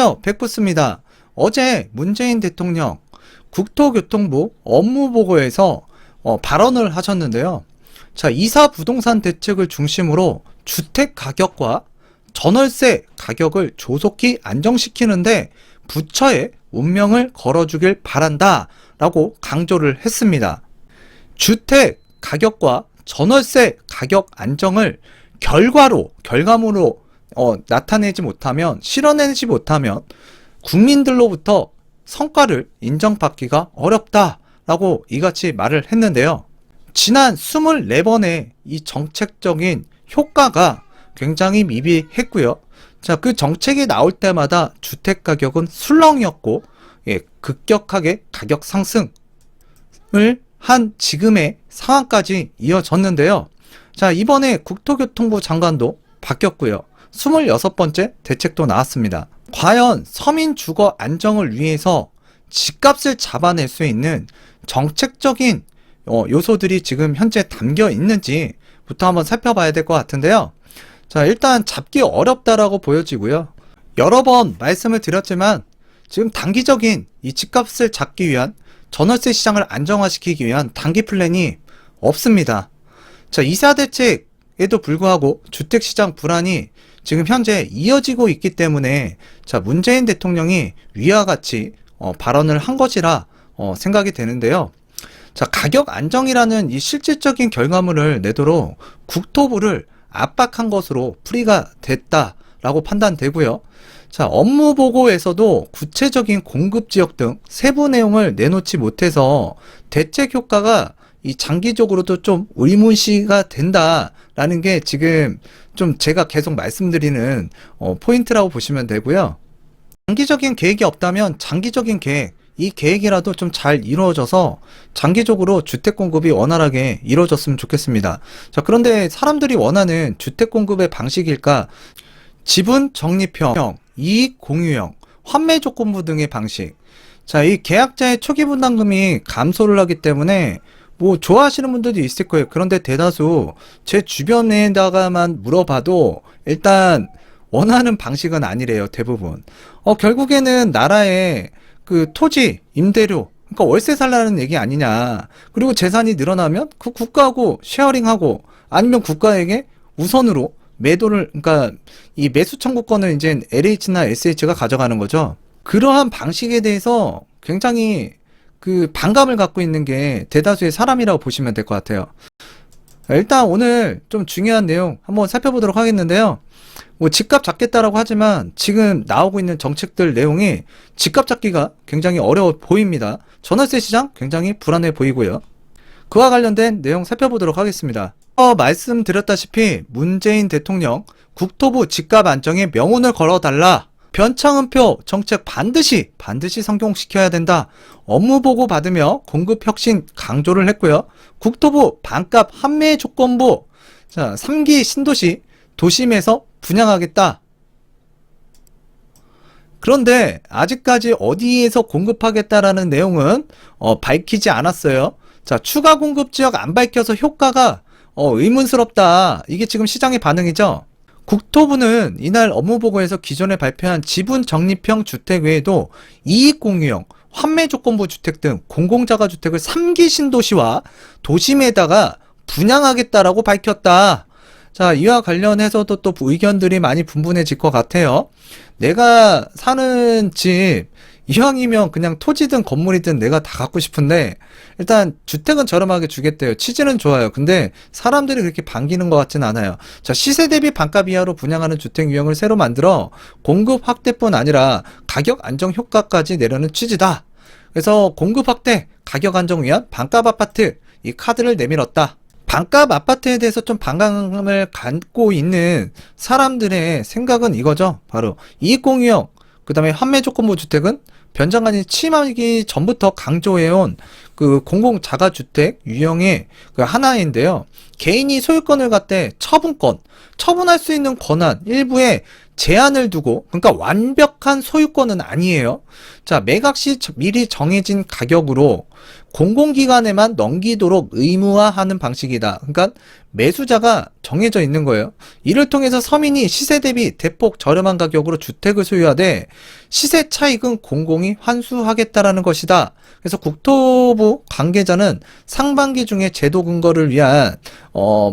안녕하세요, 백부스입니다. 어제 문재인 대통령 국토교통부 업무보고에서 발언을 하셨는데요. 자, 이사 부동산 대책을 중심으로 주택 가격과 전월세 가격을 조속히 안정시키는데 부처에 운명을 걸어주길 바란다 라고 강조를 했습니다. 주택 가격과 전월세 가격 안정을 결과물로 나타내지 못하면, 실현내지 못하면 국민들로부터 성과를 인정받기가 어렵다라고 이같이 말을 했는데요. 지난 24번의 이 정책적인 효과가 굉장히 미비했고요. 자, 그 정책이 나올 때마다 주택 가격은 술렁이었고, 급격하게 가격 상승을 한 지금의 상황까지 이어졌는데요. 자, 이번에 국토교통부 장관도 바뀌었고요. 26번째 대책도 나왔습니다. 과연 서민 주거 안정을 위해서 집값을 잡아낼 수 있는 정책적인 요소들이 지금 현재 담겨 있는지부터 한번 살펴봐야 될 것 같은데요. 자, 일단 잡기 어렵다라고 보여지고요. 여러 번 말씀을 드렸지만 지금 단기적인 이 집값을 잡기 위한, 전월세 시장을 안정화시키기 위한 단기 플랜이 없습니다. 자, 이사 대책에도 불구하고 주택시장 불안이 지금 현재 이어지고 있기 때문에, 자, 문재인 대통령이 위와 같이 발언을 한 것이라 생각이 되는데요. 자, 가격 안정이라는 이 실질적인 결과물을 내도록 국토부를 압박한 것으로 풀이가 됐다라고 판단되고요. 자, 업무 보고에서도 구체적인 공급 지역 등 세부 내용을 내놓지 못해서 대책 효과가 이 장기적으로도 좀 의문시가 된다라는 게 지금 좀 제가 계속 말씀드리는 포인트라고 보시면 되고요. 장기적인 계획이 없다면 장기적인 계획, 이 계획이라도 좀 잘 이루어져서 장기적으로 주택 공급이 원활하게 이루어졌으면 좋겠습니다. 자, 그런데 사람들이 원하는 주택 공급의 방식일까? 지분 적립형, 이익 공유형, 환매 조건부 등의 방식. 자, 이 계약자의 초기 분담금이 감소를 하기 때문에 뭐 좋아하시는 분들도 있을 거예요. 그런데 대다수 제 주변에다가만 물어봐도 일단 원하는 방식은 아니래요, 대부분. 결국에는 나라의 그 토지, 임대료, 그러니까 월세 살라는 얘기 아니냐. 그리고 재산이 늘어나면 그 국가하고 쉐어링하고, 아니면 국가에게 우선으로 매도를, 그러니까 이 매수 청구권을 이제 LH나 SH가 가져가는 거죠. 그러한 방식에 대해서 굉장히 그 반감을 갖고 있는 게 대다수의 사람이라고 보시면 될 것 같아요. 일단 오늘 좀 중요한 내용 한번 살펴보도록 하겠는데요. 뭐 집값 잡겠다라고 하지만 지금 나오고 있는 정책들 내용이 집값 잡기가 굉장히 어려워 보입니다. 전월세 시장 굉장히 불안해 보이고요. 그와 관련된 내용 살펴보도록 하겠습니다. 말씀드렸다시피 문재인 대통령 국토부 집값 안정에 명운을 걸어달라. 변창흠표 정책 반드시 성공시켜야 된다. 업무보고 받으며 공급혁신 강조를 했고요. 국토부 반값 환매 조건부, 자, 3기 신도시 도심에서 분양하겠다. 그런데 아직까지 어디에서 공급하겠다라는 내용은 밝히지 않았어요. 자, 추가 공급 지역 안 밝혀서 효과가 의문스럽다. 이게 지금 시장의 반응이죠. 국토부는 이날 업무보고에서 기존에 발표한 지분 적립형 주택 외에도 이익공유형, 환매 조건부 주택 등 공공자가주택을 3기 신도시와 도심에다가 분양하겠다라고 밝혔다. 자, 이와 관련해서도 또 의견들이 많이 분분해질 것 같아요. 내가 사는 집, 이왕이면 그냥 토지든 건물이든 내가 다 갖고 싶은데, 일단 주택은 저렴하게 주겠대요. 취지는 좋아요. 근데 사람들이 그렇게 반기는 것 같진 않아요. 자, 시세 대비 반값 이하로 분양하는 주택 유형을 새로 만들어 공급 확대뿐 아니라 가격 안정 효과까지 내려는 취지다. 그래서 공급 확대, 가격 안정 위한 반값 아파트, 이 카드를 내밀었다. 반값 아파트에 대해서 좀 반감을 갖고 있는 사람들의 생각은 이거죠. 바로 이익공유형, 그 다음에 환매 조건부 주택은 변장관이 취임하기 전부터 강조해온 그 공공자가주택 유형의 그 하나인데요. 개인이 소유권을 갖되 처분권, 처분할 수 있는 권한, 일부의 제한을 두고, 그러니까 완벽한 소유권은 아니에요. 자, 매각 시 미리 정해진 가격으로 공공기관에만 넘기도록 의무화하는 방식이다. 그러니까 매수자가 정해져 있는 거예요. 이를 통해서 서민이 시세 대비 대폭 저렴한 가격으로 주택을 소유하되 시세 차익은 공공이 환수하겠다라는 것이다. 그래서 국토부 관계자는 상반기 중에 제도 근거를 위한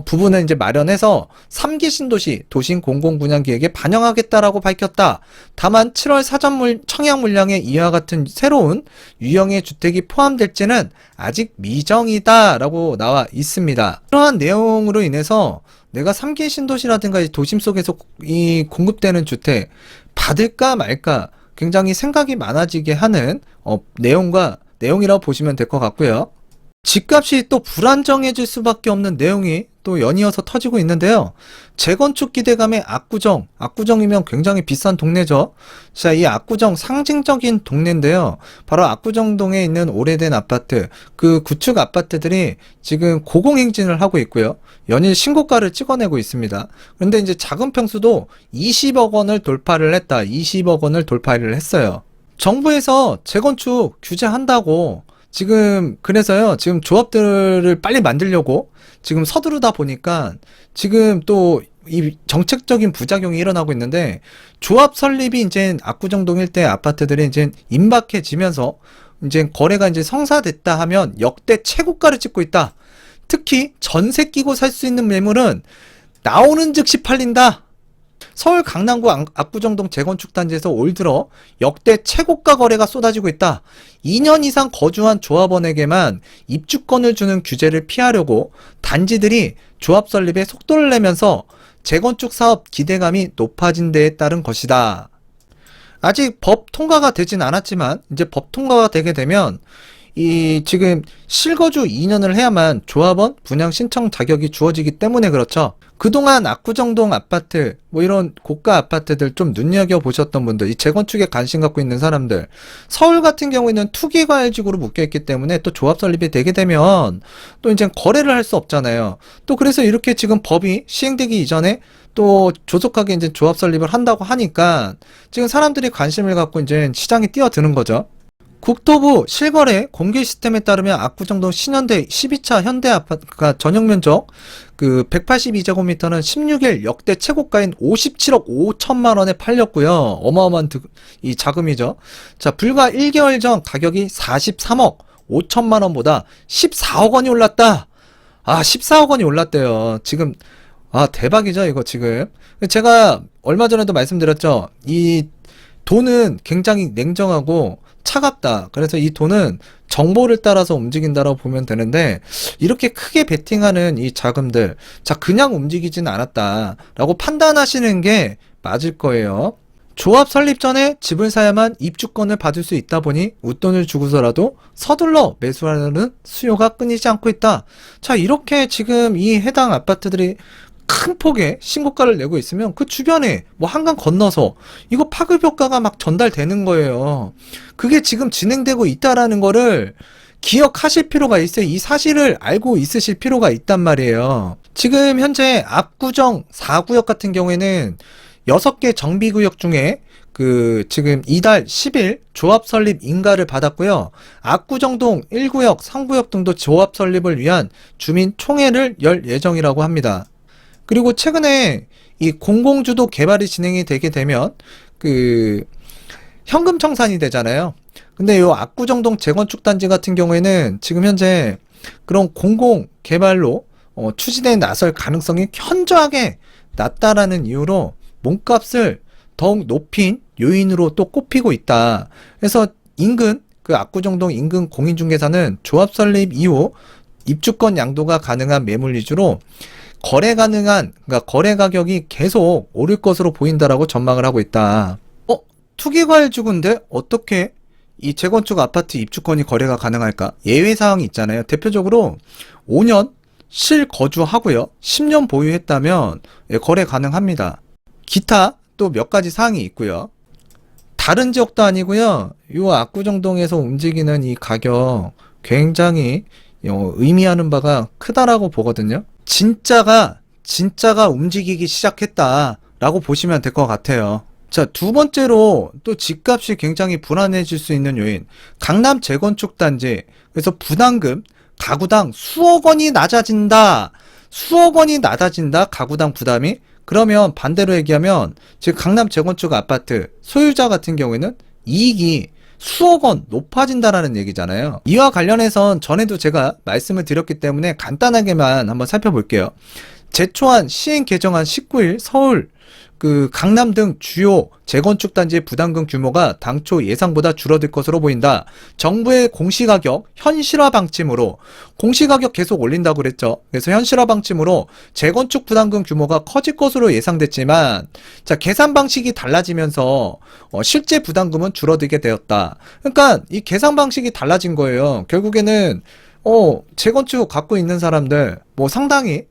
부분을 이제 마련해서 3기 신도시 도심 공공분양계획에 반영하겠다라고 밝혔다. 다만 7월 사전 청약 물량에 이와 같은 새로운 유형의 주택이 포함될지는 아직 미정이다라고 나와 있습니다. 이러한 내용으로 인해서 내가 3기 신도시라든가 도심 속에서 이 공급되는 주택 받을까 말까 굉장히 생각이 많아지게 하는 내용이라고 보시면 될 것 같고요. 집값이 또 불안정해질 수밖에 없는 내용이 또 연이어서 터지고 있는데요. 재건축 기대감의 압구정이면 굉장히 비싼 동네죠. 자, 이 압구정 상징적인 동네인데요. 바로 압구정동에 있는 오래된 아파트, 그 구축 아파트들이 지금 고공행진을 하고 있고요. 연일 신고가를 찍어내고 있습니다. 그런데 이제 작은 평수도 20억 원을 돌파를 했다. 20억 원을 돌파를 했어요. 정부에서 재건축 규제한다고 그래서요, 지금 조합들을 빨리 만들려고 지금 서두르다 보니까 지금 또 이 정책적인 부작용이 일어나고 있는데, 조합 설립이 이제 압구정동 일대 아파트들이 이제 임박해지면서 이제 거래가 이제 성사됐다 하면 역대 최고가를 찍고 있다. 특히 전세 끼고 살 수 있는 매물은 나오는 즉시 팔린다. 서울 강남구 압구정동 재건축 단지에서 올 들어 역대 최고가 거래가 쏟아지고 있다. 2년 이상 거주한 조합원에게만 입주권을 주는 규제를 피하려고 단지들이 조합 설립에 속도를 내면서 재건축 사업 기대감이 높아진 데에 따른 것이다. 아직 법 통과가 되진 않았지만 이제 법 통과가 되게 되면 지금 실거주 2년을 해야만 조합원 분양 신청 자격이 주어지기 때문에 그렇죠. 그동안 압구정동 아파트, 이런 고가 아파트들 좀 눈여겨보셨던 분들, 이 재건축에 관심 갖고 있는 사람들, 서울 같은 경우에는 투기과열지구로 묶여있기 때문에 또 조합 설립이 되게 되면 또 이제 거래를 할 수 없잖아요. 또 그래서 이렇게 지금 법이 시행되기 이전에 또 조속하게 이제 조합 설립을 한다고 하니까 지금 사람들이 관심을 갖고 이제 시장에 뛰어드는 거죠. 국토부 실거래 공개 시스템에 따르면 압구정동 신현대 12차 현대 아파트가 전용 면적 182제곱미터는 16일 역대 최고가인 57억 5천만 원에 팔렸고요. 어마어마한 이 자금이죠. 자, 불과 1개월 전 가격이 43억 5천만 원보다 14억 원이 올랐다. 14억 원이 올랐대요. 지금 대박이죠, 이거 지금. 제가 얼마 전에도 말씀드렸죠. 이 돈은 굉장히 냉정하고 차갑다. 그래서 이 돈은 정보를 따라서 움직인다라고 보면 되는데, 이렇게 크게 베팅하는 이 자금들, 그냥 움직이진 않았다라고 판단하시는 게 맞을 거예요. 조합 설립 전에 집을 사야만 입주권을 받을 수 있다 보니 웃돈을 주고서라도 서둘러 매수하는 수요가 끊이지 않고 있다. 이렇게 지금 이 해당 아파트들이 큰 폭의 신고가를 내고 있으면 그 주변에 한강 건너서 이거 파급 효과가 막 전달되는 거예요. 그게 지금 진행되고 있다라는 거를 기억하실 필요가 있어요. 이 사실을 알고 있으실 필요가 있단 말이에요. 지금 현재 압구정 4구역 같은 경우에는 6개 정비구역 중에 지금 이달 10일 조합 설립 인가를 받았고요. 압구정동 1구역, 3구역 등도 조합 설립을 위한 주민 총회를 열 예정이라고 합니다. 그리고 최근에 이 공공주도 개발이 진행이 되게 되면 현금 청산이 되잖아요. 근데 요 압구정동 재건축 단지 같은 경우에는 지금 현재 그런 공공 개발로 추진에 나설 가능성이 현저하게 낮다라는 이유로 몸값을 더욱 높인 요인으로 또 꼽히고 있다. 그래서 인근 압구정동 인근 공인중개사는 조합 설립 이후 입주권 양도가 가능한 매물 위주로 거래 가격이 계속 오를 것으로 보인다라고 전망을 하고 있다. 투기과열지구인데 어떻게 이 재건축 아파트 입주권이 거래가 가능할까? 예외사항이 있잖아요. 대표적으로 5년 실거주하고요. 10년 보유했다면 거래 가능합니다. 기타 또 몇 가지 사항이 있고요. 다른 지역도 아니고요. 이 압구정동에서 움직이는 이 가격 굉장히 의미하는 바가 크다라고 보거든요. 진짜가 움직이기 시작했다 라고 보시면 될 것 같아요. 자, 두 번째로 또 집값이 굉장히 불안해질 수 있는 요인. 강남 재건축 단지. 그래서 분담금 가구당 수억 원이 낮아진다. 수억 원이 낮아진다. 가구당 부담이. 그러면 반대로 얘기하면 지금 강남 재건축 아파트 소유자 같은 경우에는 이익이 수억 원 높아진다라는 얘기잖아요. 이와 관련해선 전에도 제가 말씀을 드렸기 때문에 간단하게만 한번 살펴볼게요. 제초안 시행 개정안 19일 서울 강남 등 주요 재건축 단지의 부담금 규모가 당초 예상보다 줄어들 것으로 보인다. 정부의 공시가격 현실화 방침으로 공시가격 계속 올린다고 그랬죠. 그래서 현실화 방침으로 재건축 부담금 규모가 커질 것으로 예상됐지만 자, 계산 방식이 달라지면서 실제 부담금은 줄어들게 되었다. 그러니까 이 계산 방식이 달라진 거예요. 결국에는 재건축 갖고 있는 사람들 뭐 상당히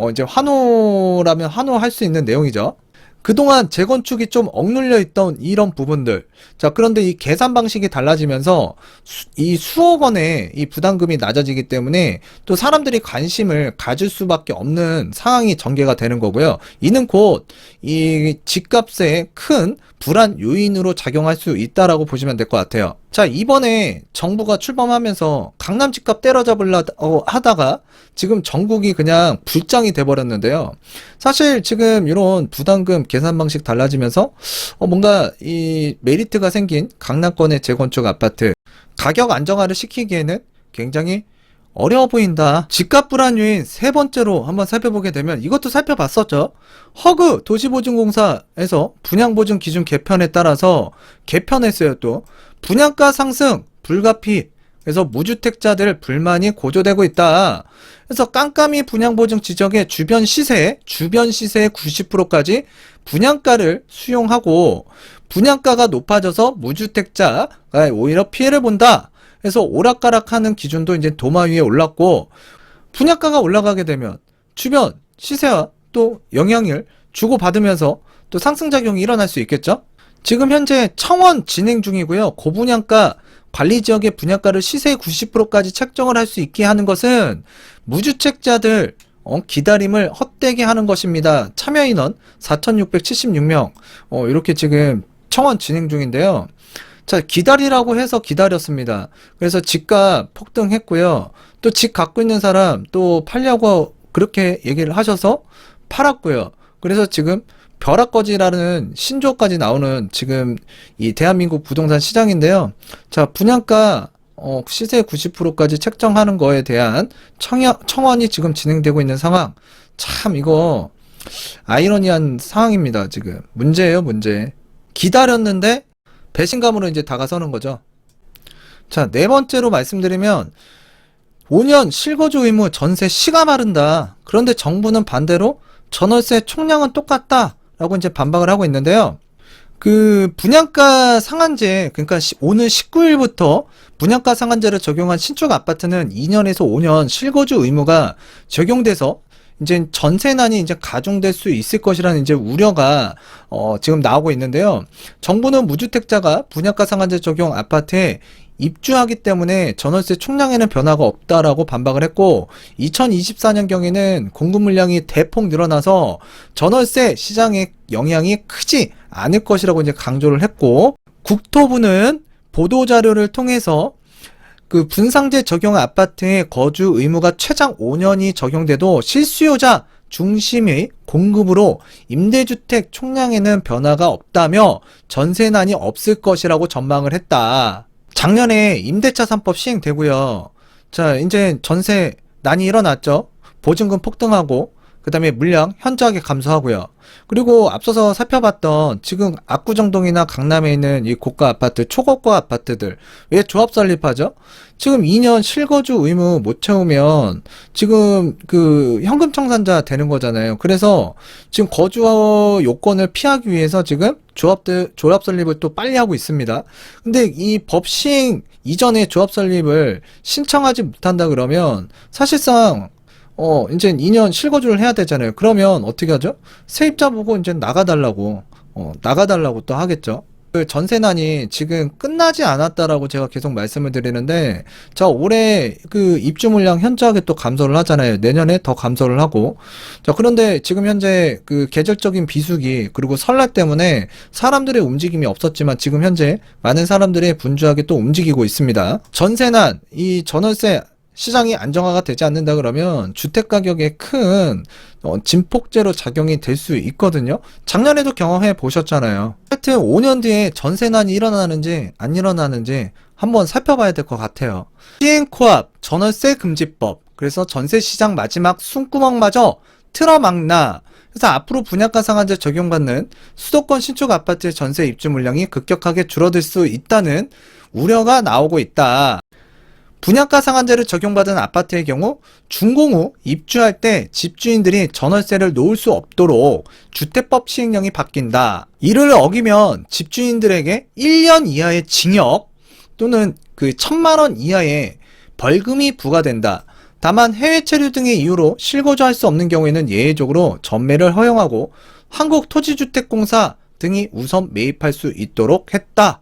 이제 환호라면 환호할 수 있는 내용이죠. 그동안 재건축이 좀 억눌려 있던 이런 부분들. 자, 그런데 이 계산 방식이 달라지면서 이 수억 원의 이 부담금이 낮아지기 때문에 또 사람들이 관심을 가질 수밖에 없는 상황이 전개가 되는 거고요. 이는 곧 이 집값에 큰 불안 요인으로 작용할 수 있다라고 보시면 될 것 같아요. 자, 이번에 정부가 출범하면서 강남 집값 때려잡으려 하다가 지금 전국이 그냥 불장이 돼버렸는데요. 사실 지금 이런 부담금 계산 방식 달라지면서 뭔가 이 메리트가 생긴 강남권의 재건축 아파트 가격 안정화를 시키기에는 굉장히 어려워 보인다. 집값 불안 요인 세 번째로 한번 살펴보게 되면 이것도 살펴봤었죠. 허그 도시보증공사에서 분양보증 기준 개편에 따라서 개편했어요. 또 분양가 상승 불가피. 그래서 무주택자들 불만이 고조되고 있다. 그래서 깜깜이 분양보증 지적의 주변 시세의 90%까지 분양가를 수용하고 분양가가 높아져서 무주택자가 오히려 피해를 본다. 그래서 오락가락하는 기준도 이제 도마 위에 올랐고 분양가가 올라가게 되면 주변 시세와 또 영향을 주고받으면서 또 상승작용이 일어날 수 있겠죠. 지금 현재 청원 진행 중이고요. 고분양가 관리지역의 분양가를 시세의 90%까지 책정을 할 수 있게 하는 것은 무주택자들 기다림을 헛되게 하는 것입니다. 참여인원 4,676명 이렇게 지금 청원 진행 중인데요. 자, 기다리라고 해서 기다렸습니다. 그래서 집값 폭등했고요. 또 집 갖고 있는 사람 또 팔려고 그렇게 얘기를 하셔서 팔았고요. 그래서 지금 벼락거지라는 신조어까지 나오는 지금 이 대한민국 부동산 시장인데요. 자, 분양가 시세 90%까지 책정하는 거에 대한 청원이 지금 진행되고 있는 상황. 참 이거 아이러니한 상황입니다. 지금 문제예요, 문제. 기다렸는데 배신감으로 이제 다가서는 거죠. 자, 네 번째로 말씀드리면 5년 실거주 의무 전세 시가 마른다. 그런데 정부는 반대로 전월세 총량은 똑같다 라고 이제 반박을 하고 있는데요. 분양가 상한제, 그러니까 오늘 19일부터 분양가 상한제를 적용한 신축 아파트는 2년에서 5년 실거주 의무가 적용돼서 이제 전세난이 이제 가중될 수 있을 것이라는 이제 우려가 지금 나오고 있는데요. 정부는 무주택자가 분양가 상한제 적용 아파트에 입주하기 때문에 전월세 총량에는 변화가 없다라고 반박을 했고 2024년경에는 공급 물량이 대폭 늘어나서 전월세 시장에 영향이 크지 않을 것이라고 이제 강조를 했고 국토부는 보도자료를 통해서 분상제 적용 아파트의 거주 의무가 최장 5년이 적용돼도 실수요자 중심의 공급으로 임대주택 총량에는 변화가 없다며 전세난이 없을 것이라고 전망을 했다. 작년에 임대차 3법 시행되고요. 자, 이제 전세난이 일어났죠. 보증금 폭등하고 그 다음에 물량 현저하게 감소하고요. 그리고 앞서서 살펴봤던 지금 압구정동이나 강남에 있는 이 고가 아파트, 초고가 아파트들 왜 조합 설립하죠? 지금 2년 실거주 의무 못 채우면 지금 현금 청산자 되는 거잖아요. 그래서 지금 거주 요건을 피하기 위해서 지금 조합 설립을 또 빨리 하고 있습니다. 근데 이 법 시행 이전에 조합 설립을 신청하지 못한다 그러면 사실상 이제 2년 실거주를 해야 되잖아요. 그러면 어떻게 하죠? 세입자 보고 이제 나가달라고 또 하겠죠. 그 전세난이 지금 끝나지 않았다라고 제가 계속 말씀을 드리는데, 자, 올해 그 입주 물량 현저하게 또 감소를 하잖아요. 내년에 더 감소를 하고. 자, 그런데 지금 현재 그 계절적인 비수기, 그리고 설날 때문에 사람들의 움직임이 없었지만 지금 현재 많은 사람들이 분주하게 또 움직이고 있습니다. 전세난, 이 전월세 시장이 안정화가 되지 않는다 그러면 주택 가격에 큰 진폭제로 작용이 될 수 있거든요. 작년에도 경험해 보셨잖아요. 하여튼 5년 뒤에 전세난이 일어나는지 안 일어나는지 한번 살펴봐야 될 것 같아요. 시행코앞 전월세 금지법, 그래서 전세시장 마지막 숨구멍마저 틀어막나. 그래서 앞으로 분양가 상한제 적용받는 수도권 신축 아파트의 전세 입주 물량이 급격하게 줄어들 수 있다는 우려가 나오고 있다. 분양가 상한제를 적용받은 아파트의 경우 준공 후 입주할 때 집주인들이 전월세를 놓을 수 없도록 주택법 시행령이 바뀐다. 이를 어기면 집주인들에게 1년 이하의 징역 또는 그 1,000만 원 이하의 벌금이 부과된다. 다만 해외 체류 등의 이유로 실거주할 수 없는 경우에는 예외적으로 전매를 허용하고 한국토지주택공사 등이 우선 매입할 수 있도록 했다.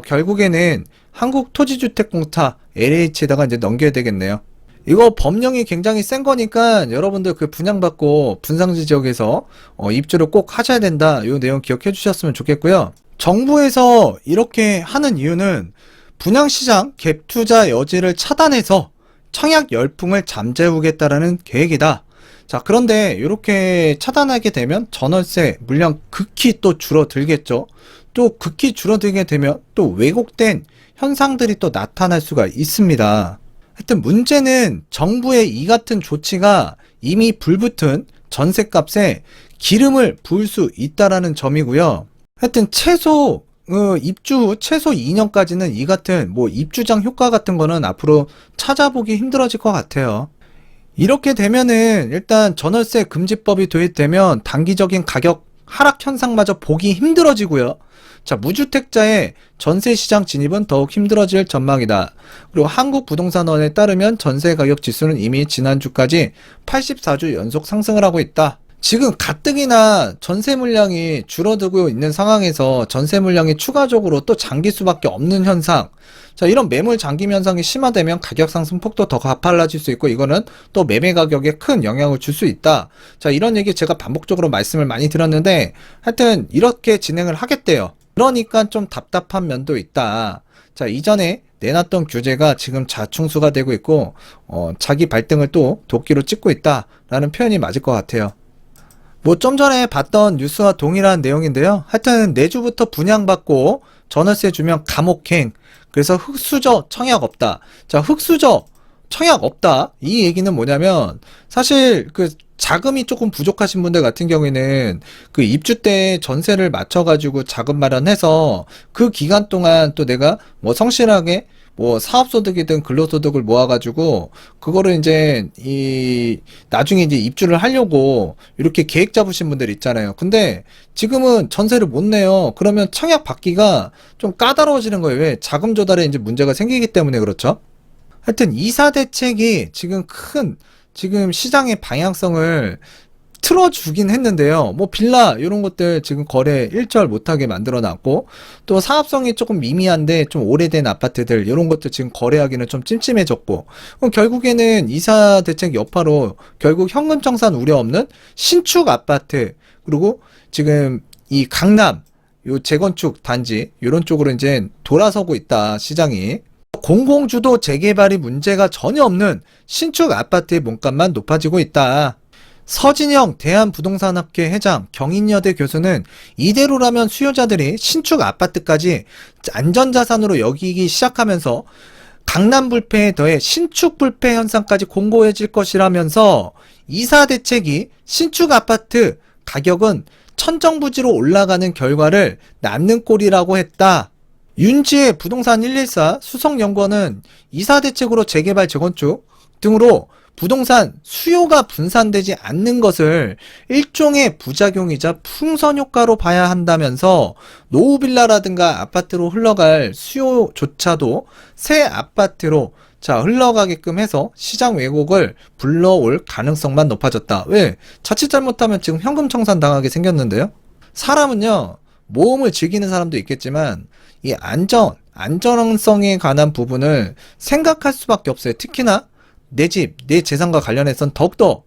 결국에는 한국토지주택공사 LH에다가 이제 넘겨야 되겠네요. 이거 법령이 굉장히 센 거니까 여러분들 그 분양받고 분상지 지역에서 입주를 꼭 하셔야 된다. 이 내용 기억해 주셨으면 좋겠고요. 정부에서 이렇게 하는 이유는 분양시장 갭투자 여지를 차단해서 청약 열풍을 잠재우겠다라는 계획이다. 자, 그런데 이렇게 차단하게 되면 전월세 물량 극히 또 줄어들겠죠. 또 극히 줄어들게 되면 또 왜곡된 현상들이 또 나타날 수가 있습니다. 하여튼 문제는 정부의 이 같은 조치가 이미 불붙은 전셋값에 기름을 부을 수 있다라는 점이고요. 하여튼 입주 후 최소 2년까지는 이 같은 뭐 입주장 효과 같은 거는 앞으로 찾아보기 힘들어질 것 같아요. 이렇게 되면은 일단 전월세 금지법이 도입되면 단기적인 가격 하락 현상마저 보기 힘들어지고요. 자, 무주택자의 전세시장 진입은 더욱 힘들어질 전망이다. 그리고 한국부동산원에 따르면 전세 가격 지수는 이미 지난주까지 84주 연속 상승을 하고 있다. 지금 가뜩이나 전세 물량이 줄어들고 있는 상황에서 전세 물량이 추가적으로 또 잠길 수밖에 없는 현상. 자, 이런 매물 잠김 현상이 심화되면 가격 상승 폭도 더 가팔라질 수 있고 이거는 또 매매 가격에 큰 영향을 줄 수 있다. 자, 이런 얘기 제가 반복적으로 말씀을 많이 드렸는데 하여튼 이렇게 진행을 하겠대요. 그러니까 좀 답답한 면도 있다. 자, 이전에 내놨던 규제가 지금 자충수가 되고 있고 자기 발등을 또 도끼로 찍고 있다라는 표현이 맞을 것 같아요. 뭐 좀 전에 봤던 뉴스와 동일한 내용인데요. 하여튼 내주부터 분양받고 전월세 주면 감옥행. 그래서 흙수저 청약 없다. 자, 흙수저 청약 없다. 이 얘기는 뭐냐면 사실 그 자금이 조금 부족하신 분들 같은 경우에는 그 입주 때 전세를 맞춰가지고 자금 마련해서 그 기간 동안 또 내가 뭐 성실하게 뭐 사업소득이든 근로소득을 모아가지고 그거를 이제 나중에 이제 입주를 하려고 이렇게 계획 잡으신 분들 있잖아요. 근데 지금은 전세를 못 내요. 그러면 청약 받기가 좀 까다로워지는 거예요. 왜? 자금 조달에 이제 문제가 생기기 때문에 그렇죠. 하여튼 이사 대책이 지금 시장의 방향성을 틀어주긴 했는데요. 뭐 빌라 이런 것들 지금 거래 일절 못하게 만들어놨고 또 사업성이 조금 미미한데 좀 오래된 아파트들 이런 것도 지금 거래하기는 좀 찜찜해졌고 그럼 결국에는 이사 대책 여파로 결국 현금 청산 우려 없는 신축 아파트 그리고 지금 이 강남 요 재건축 단지 이런 쪽으로 이제 돌아서고 있다 시장이. 공공주도 재개발이 문제가 전혀 없는 신축 아파트의 몸값만 높아지고 있다. 서진영 대한부동산학회 회장 경인여대 교수는 이대로라면 수요자들이 신축 아파트까지 안전자산으로 여기기 시작하면서 강남 불패에 더해 신축 불패 현상까지 공고해질 것이라면서 이사 대책이 신축 아파트 가격은 천정부지로 올라가는 결과를 낳는 꼴이라고 했다. 윤지혜 부동산 114 수석연구원은 이사 대책으로 재개발 재건축 등으로 부동산 수요가 분산되지 않는 것을 일종의 부작용이자 풍선 효과로 봐야 한다면서 노후빌라라든가 아파트로 흘러갈 수요조차도 새 아파트로 흘러가게끔 해서 시장 왜곡을 불러올 가능성만 높아졌다. 왜? 자칫 잘못하면 지금 현금 청산 당하게 생겼는데요. 사람은요 모험을 즐기는 사람도 있겠지만 이 안전성에 관한 부분을 생각할 수밖에 없어요. 특히나 내 집, 내 재산과 관련해서는 더욱더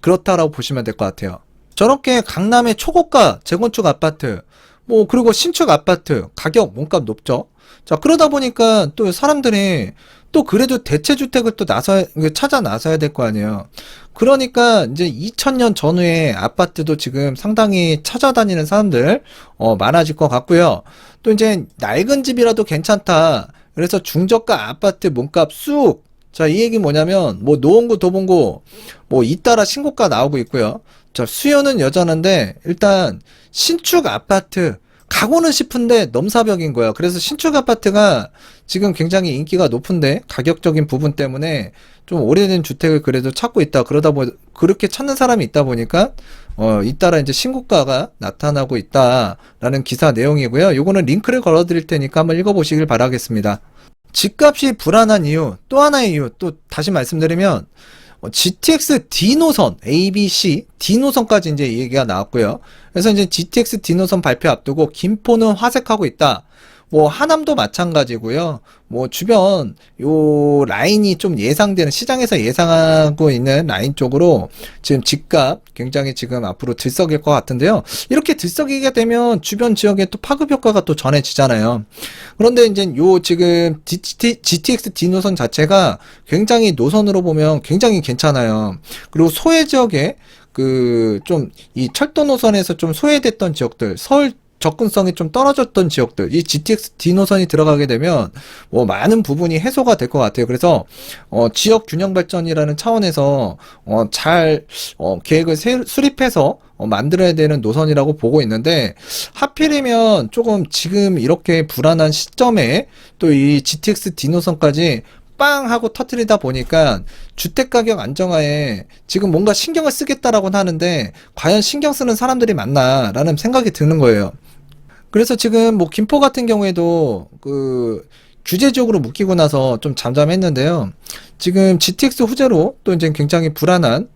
그렇다라고 보시면 될 것 같아요. 저렇게 강남의 초고가 재건축 아파트, 뭐 그리고 신축 아파트 가격 몸값 높죠. 자, 그러다 보니까 또 사람들이 또 그래도 대체주택을 또 찾아 나서야 될 거 아니에요. 그러니까 이제 2000년 전후의 아파트도 지금 상당히 찾아다니는 사람들 많아질 것 같고요. 또 이제 낡은 집이라도 괜찮다. 그래서 중저가 아파트 몸값 쑥. 자, 이 얘기 뭐냐면 뭐 노원구, 도봉구 뭐 잇따라 신고가 나오고 있고요. 자, 수요는 여전한데 일단 신축 아파트 가고는 싶은데 넘사벽인 거야. 그래서 신축 아파트가 지금 굉장히 인기가 높은데 가격적인 부분 때문에 좀 오래된 주택을 그래도 찾고 있다. 그렇게 찾는 사람이 있다 보니까 잇따라 이제 신고가가 나타나고 있다라는 기사 내용이고요. 요거는 링크를 걸어 드릴 테니까 한번 읽어 보시길 바라겠습니다. 집값이 불안한 이유, 또 하나의 이유, 또 다시 말씀드리면 GTX D 노선, A, B, C, D 노선까지 이제 얘기가 나왔고요. 그래서 이제 GTX D 노선 발표 앞두고 김포는 화색하고 있다. 뭐 하남도 마찬가지고요. 뭐 주변 요 라인이 좀 예상되는, 시장에서 예상하고 있는 라인 쪽으로 지금 집값 굉장히 지금 앞으로 들썩일 것 같은데요. 이렇게 들썩이게 되면 주변 지역에 또 파급 효과가 또 전해지잖아요. 그런데 이제 요 지금 GTX D 노선 자체가 굉장히 노선으로 보면 굉장히 괜찮아요. 그리고 소외 지역에 그 좀 이 철도 노선에서 좀 소외됐던 지역들, 서울 접근성이 좀 떨어졌던 지역들, 이 GTX D 노선이 들어가게 되면 뭐 많은 부분이 해소가 될 것 같아요. 그래서 지역 균형 발전이라는 차원에서 잘 계획을 수립해서 만들어야 되는 노선이라고 보고 있는데, 하필이면 조금 지금 이렇게 불안한 시점에 또 이 GTX D 노선까지 빵 하고 터트리다 보니까 주택가격 안정화에 지금 뭔가 신경을 쓰겠다라고 하는데 과연 신경 쓰는 사람들이 맞나 라는 생각이 드는 거예요. 그래서 지금 뭐 김포 같은 경우에도 그 규제적으로 묶이고 나서 좀 잠잠했는데요. 지금 GTX 후제로 또 이제 굉장히 불안한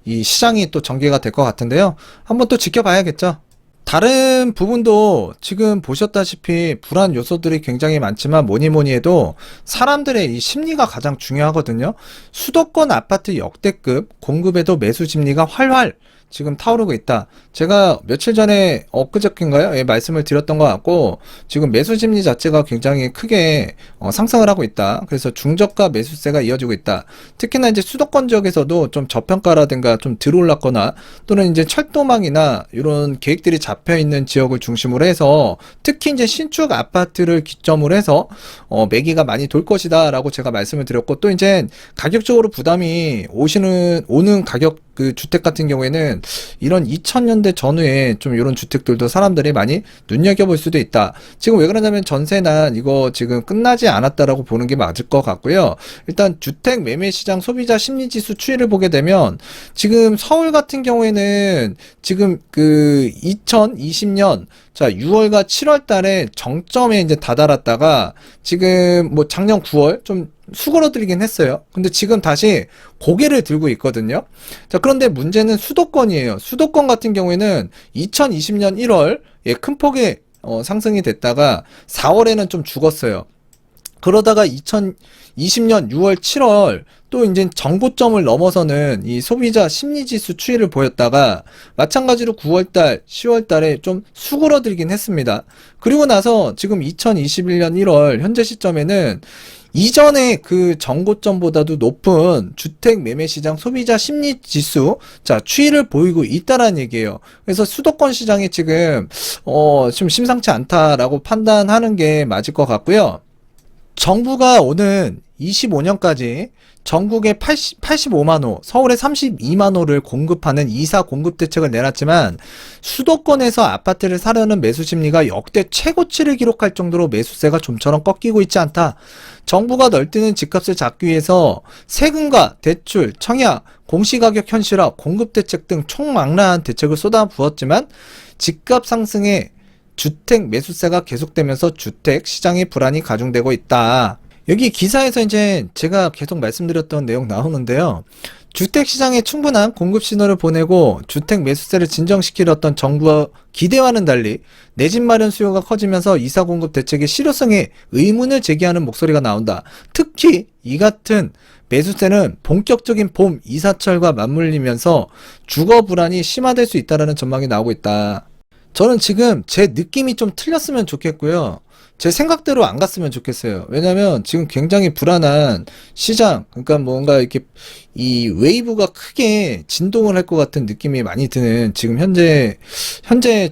이 시장이 또 전개가 될 것 같은데요. 한번 또 지켜봐야겠죠. 다른 부분도 지금 보셨다시피 불안 요소들이 굉장히 많지만 뭐니 해도 사람들의 이 심리가 가장 중요하거든요. 수도권 아파트 역대급 공급에도 매수 심리가 활활 지금 타오르고 있다. 제가 며칠 전에 엊그저께인가요? 예, 말씀을 드렸던 것 같고, 지금 매수 심리 자체가 굉장히 크게 상승을 하고 있다. 그래서 중저가 매수세가 이어지고 있다. 특히나 이제 수도권 지역에서도 좀 저평가라든가 좀 들어올랐거나 또는 이제 철도망이나 이런 계획들이 잡혀 있는 지역을 중심으로 해서 특히 이제 신축 아파트를 기점으로 해서 매기가 많이 돌 것이다라고 제가 말씀을 드렸고, 또 이제 가격적으로 부담이 오는 가격 그 주택 같은 경우에는 이런 2000년대 전후에 좀 이런 주택들도 사람들이 많이 눈여겨볼 수도 있다. 지금 왜 그러냐면 전세난 이거 지금 끝나지 않았다라고 보는 게 맞을 것 같고요. 일단 주택 매매 시장 소비자 심리 지수 추이를 보게 되면 지금 서울 같은 경우에는 지금 그 2020년 자 6월과 7월 달에 정점에 이제 다다랐다가 지금 뭐 작년 9월 좀 수그러들긴 했어요. 근데 지금 다시 고개를 들고 있거든요. 자, 그런데 문제는 수도권이에요. 수도권 같은 경우에는 2020년 1월 큰 폭의 상승이 됐다가 4월에는 좀 죽었어요. 그러다가 2020년 6월, 7월 또 이제 정고점을 넘어서는 이 소비자 심리지수 추이를 보였다가 마찬가지로 9월달, 10월달에 좀 수그러들긴 했습니다. 그리고 나서 지금 2021년 1월 현재 시점에는 이전에 그 정고점보다도 높은 주택 매매 시장 소비자 심리 지수 자 추이를 보이고 있다라는 얘기예요. 그래서 수도권 시장이 지금 좀 심상치 않다라고 판단하는 게 맞을 것 같고요. 정부가 오는 25년까지 전국에 85만 호, 서울에 32만 호를 공급하는 2사 공급 대책을 내놨지만 수도권에서 아파트를 사려는 매수 심리가 역대 최고치를 기록할 정도로 매수세가 좀처럼 꺾이고 있지 않다. 정부가 널뛰는 집값을 잡기 위해서 세금과 대출, 청약, 공시가격 현실화, 공급 대책 등 총망라한 대책을 쏟아부었지만 집값 상승에 주택 매수세가 계속되면서 주택 시장의 불안이 가중되고 있다. 여기 기사에서 이제 제가 계속 말씀드렸던 내용 나오는데요. 주택시장에 충분한 공급 신호를 보내고 주택 매수세를 진정시키려 던 정부와 기대와는 달리 내 집 마련 수요가 커지면서 이사 공급 대책의 실효성에 의문을 제기하는 목소리가 나온다. 특히 이 같은 매수세는 본격적인 봄 이사철과 맞물리면서 주거 불안이 심화될 수 있다는 전망이 나오고 있다. 저는 지금 제 느낌이 좀 틀렸으면 좋겠고요. 제 생각대로 안 갔으면 좋겠어요. 왜냐면 지금 굉장히 불안한 시장, 그러니까 뭔가 이렇게 이 웨이브가 크게 진동을 할 것 같은 느낌이 많이 드는 지금 현재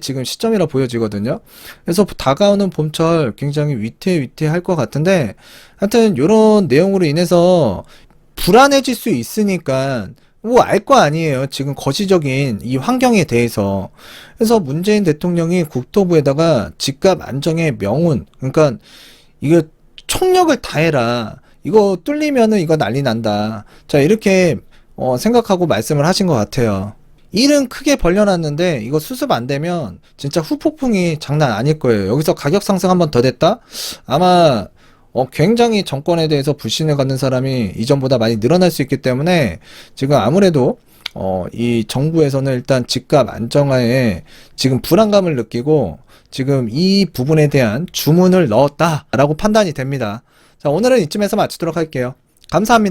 지금 시점이라 보여지거든요. 그래서 다가오는 봄철 굉장히 위태위태할 것 같은데, 하여튼 이런 내용으로 인해서 불안해질 수 있으니까 뭐 알 거 아니에요. 지금 거시적인 이 환경에 대해서. 그래서 문재인 대통령이 국토부에다가 집값 안정의 명운, 그러니까 이거 총력을 다해라. 이거 뚫리면은 이거 난리 난다. 자, 이렇게 생각하고 말씀을 하신 것 같아요. 일은 크게 벌려놨는데 이거 수습 안 되면 진짜 후폭풍이 장난 아닐 거예요. 여기서 가격 상승 한 번 더 됐다? 아마 굉장히 정권에 대해서 불신을 갖는 사람이 이전보다 많이 늘어날 수 있기 때문에 지금 아무래도 이 정부에서는 일단 집값 안정화에 지금 불안감을 느끼고 지금 이 부분에 대한 주문을 넣었다라고 판단이 됩니다. 자, 오늘은 이쯤에서 마치도록 할게요. 감사합니다.